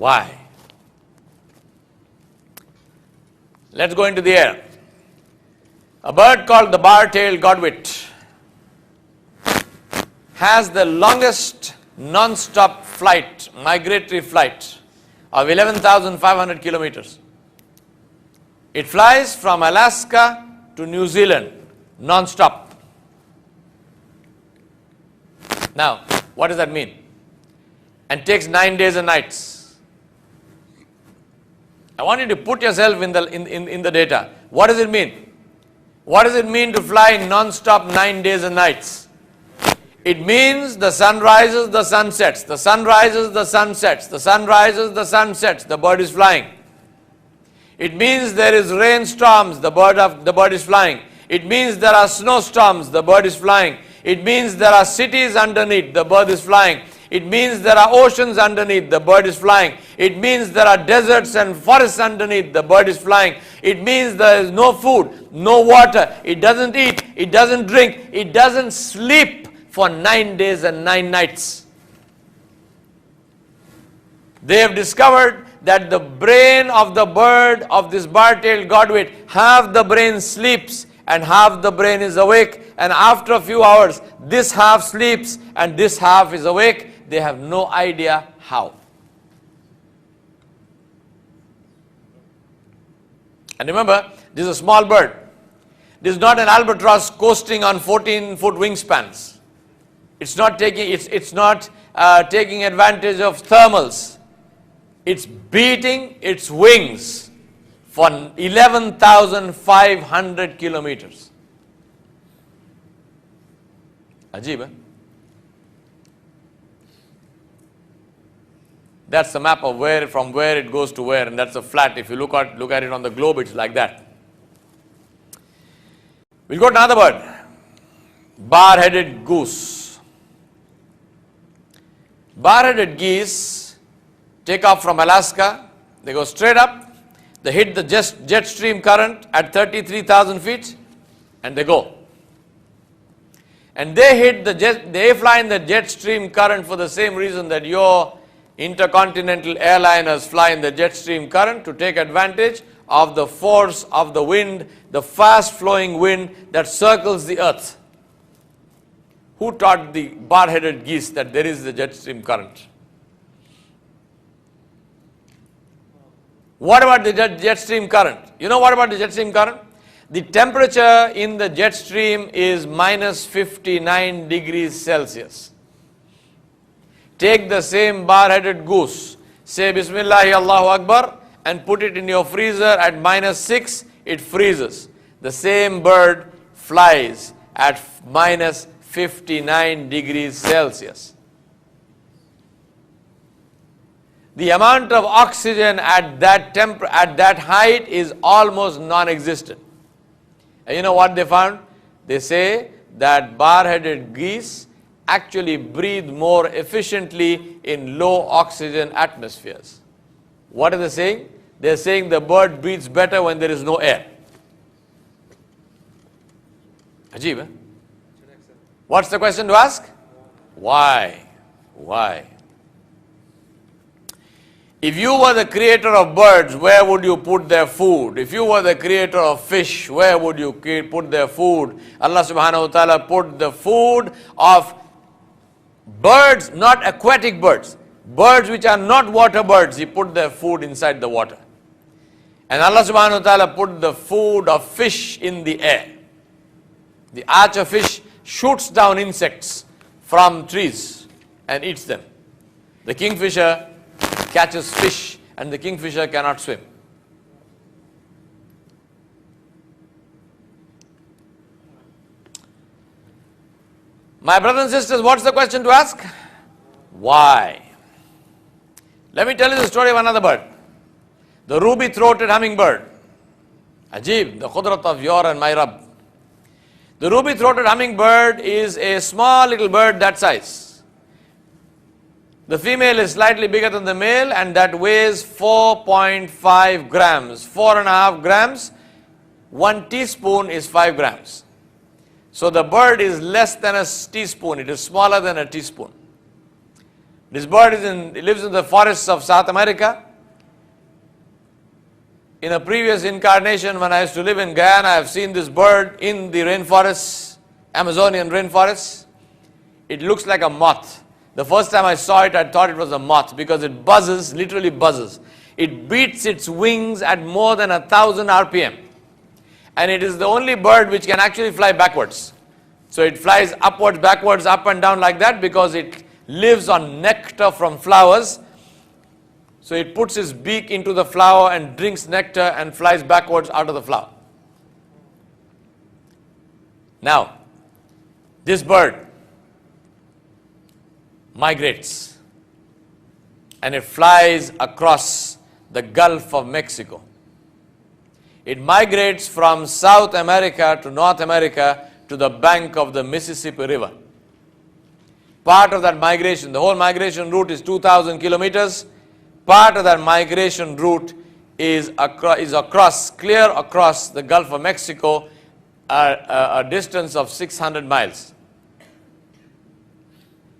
Why? Let's go into the air. A bird called the bar-tailed godwit has the longest non-stop flight, migratory flight of 11,500 kilometers. It flies from Alaska to New Zealand non-stop. Now, what does that mean? And takes 9 days and nights. I want you to put yourself in the data. What does it mean? What does it mean to fly non-stop 9 days and nights? It means the sun rises, the sun sets. The sun rises, the sun sets. The sun rises, the sun sets. The bird is flying. It means there is rainstorms, the bird is flying. It means there are snowstorms, the bird is flying. It means there are cities underneath, the bird is flying. It means there are oceans underneath, the bird is flying. It means there are deserts and forests underneath, the bird is flying. It means there is no food, no water. It doesn't eat, it doesn't drink, it doesn't sleep for 9 days and 9 nights. They have discovered that the brain of the bird, of this bar-tailed godwit, half the brain sleeps and half the brain is awake, and after a few hours this half sleeps and this half is awake. They have no idea how. And remember, this is a small bird. This is not an albatross coasting on 14-foot wingspans. It's not taking advantage of thermals. It's beating its wings for 11,500 kilometers. Ajib, eh? That's the map of from where it goes to where, and that's a flat. If you look at it on the globe, it's like that. We'll go to another bird. Bar-headed goose. Bar-headed geese take off from Alaska. They go straight up. They hit the jet stream current at 33,000 feet, and they go. And they fly in the jet stream current for the same reason that your intercontinental airliners fly in the jet stream current, to take advantage of the force of the wind, the fast flowing wind that circles the earth. Who taught the bar-headed geese that there is the jet stream current? What about the jet stream current? You know what about the jet stream current? The temperature in the jet stream is minus 59 degrees Celsius. Take the same bar-headed goose, say Bismillahi Allahu Akbar, and put it in your freezer at minus 6, it freezes. The same bird flies at minus 59 degrees Celsius. The amount of oxygen at that height is almost non-existent. And you know what they found? They say that bar-headed geese actually breathe more efficiently in low oxygen atmospheres. What are they saying? They are saying the bird breathes better when there is no air. Ajib, eh? What's the question to ask? Why? Why? If you were the creator of birds, where would you put their food? If you were the creator of fish, where would you put their food? Allah subhanahu wa ta'ala put the food of birds, not aquatic birds. Birds which are not water birds, He put their food inside the water. And Allah subhanahu wa ta'ala put the food of fish in the air. The archer fish shoots down insects from trees and eats them. The kingfisher catches fish, and the kingfisher cannot swim. My brothers and sisters, what's the question to ask? Why? Let me tell you the story of another bird. The ruby-throated hummingbird. Ajib, the khudrat of your and my Rabb. The ruby-throated hummingbird is a small little bird that size. The female is slightly bigger than the male, and that weighs 4.5 grams. 4.5 grams. 1 teaspoon is 5 grams. So the bird is less than a teaspoon. It is smaller than a teaspoon. This bird lives in the forests of South America. In a previous incarnation, when I used to live in Guyana, I have seen this bird in the rainforests, Amazonian rainforests. It looks like a moth. The first time I saw it, I thought it was a moth because it buzzes, literally buzzes. It beats its wings at more than 1,000 RPM. And it is the only bird which can actually fly backwards. So it flies upwards, backwards, up and down like that because it lives on nectar from flowers. So it puts its beak into the flower and drinks nectar and flies backwards out of the flower. Now, this bird migrates and it flies across the Gulf of Mexico. It migrates from South America to North America to the bank of the Mississippi River. Part of that migration, the whole migration route is 2,000 kilometers. Part of that migration route is clear across the Gulf of Mexico, a distance of 600 miles.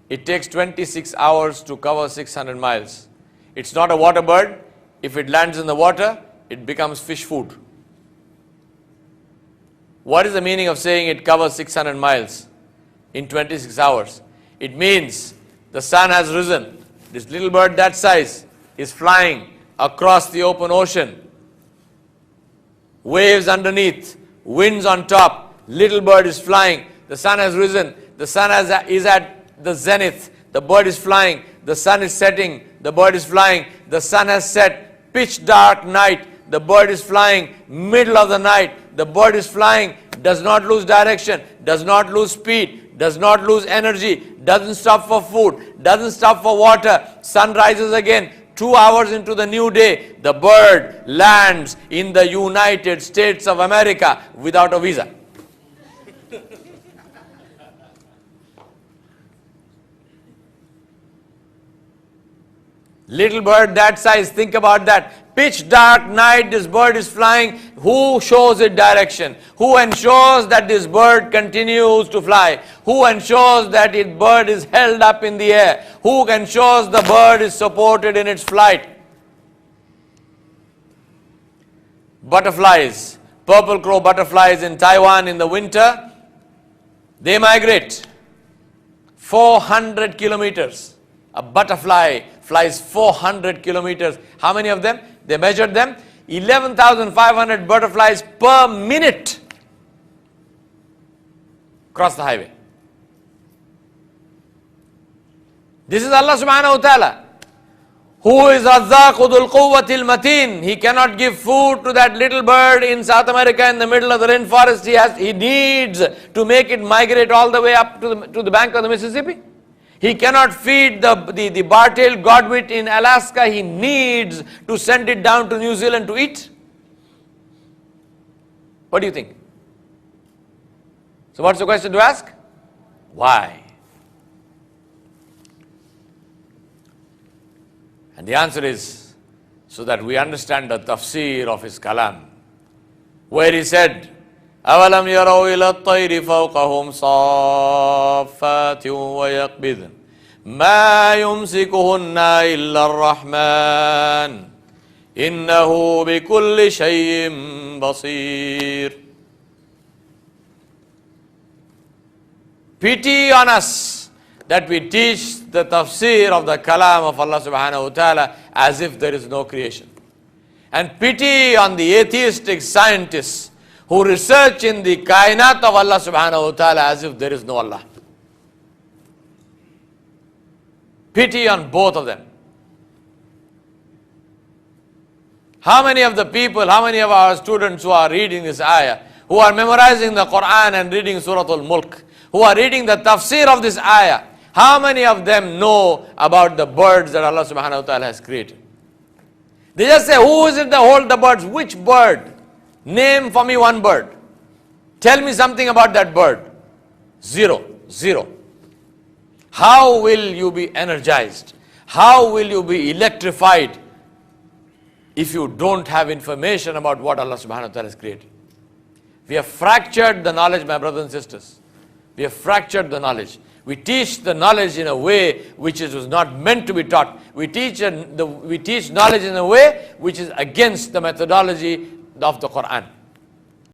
It takes 26 hours to cover 600 miles. It's not a water bird. If it lands in the water, it becomes fish food. What is the meaning of saying it covers 600 miles in 26 hours? It means the sun has risen. This little bird that size is flying across the open ocean. Waves underneath, winds on top. Little bird is flying. The sun has risen. The sun is at the zenith. The bird is flying. The sun is setting. The bird is flying. The sun has set. Pitch dark night. The bird is flying. Middle of the night. The bird is flying. Does not lose direction. Does not lose speed. Does not lose energy. Doesn't stop for food. Doesn't stop for water. Sun rises again. 2 hours into the new day, the bird lands in the United States of America without a visa. Little bird that size, think about that. Pitch dark night, this bird is flying. Who shows it direction? Who ensures that this bird continues to fly? Who ensures that its bird is held up in the air? Who ensures the bird is supported in its flight? Butterflies, purple crow butterflies in Taiwan in the winter, they migrate 400 kilometers. A butterfly flies 400 kilometers. How many of them? They measured them. 11,500 butterflies per minute cross the highway. This is Allah subhanahu wa ta'ala, who is Razzaqu dhul quwwatil mateen. He cannot give food to that little bird in South America in the middle of the rainforest. He needs to make it migrate all the way up to the bank of the Mississippi. He cannot feed the bar-tailed godwit in Alaska. He needs to send it down to New Zealand to eat. What do you think? So what's the question to ask? Why? And the answer is so that we understand the tafseer of his kalam, where he said, أَوَلَمْ يَرَوْا إِلَى الطَّيْرِ فَوْقَهُمْ صَافَّاتٍ وَيَقْبِضْنَ مَا يُمْسِكُهُنَّ إِلَّا الرَّحْمَنُ إِنَّهُ بِكُلِّ شَيْءٍ بَصِيرٌ. Pity on us that we teach the tafseer of the kalam of Allah subhanahu wa ta'ala as if there is no creation. And pity on the atheistic scientists who research in the kainat of Allah subhanahu wa ta'ala as if there is no Allah. Pity on both of them. How many of the people, how many of our students who are reading this ayah, who are memorizing the Quran and reading Surah Mulk, who are reading the tafsir of this ayah, how many of them know about the birds that Allah subhanahu wa ta'ala has created? They just say, who is it that holds the birds? Which bird? Name for me one bird. Tell me something about that bird. Zero. How will you be energized? How will you be electrified if you don't have information about what Allah subhanahu wa ta'ala has created? We have fractured the knowledge, my brothers and sisters. We have fractured the knowledge. We teach the knowledge in a way which was not meant to be taught. We teach knowledge in a way which is against the methodology of the Quran.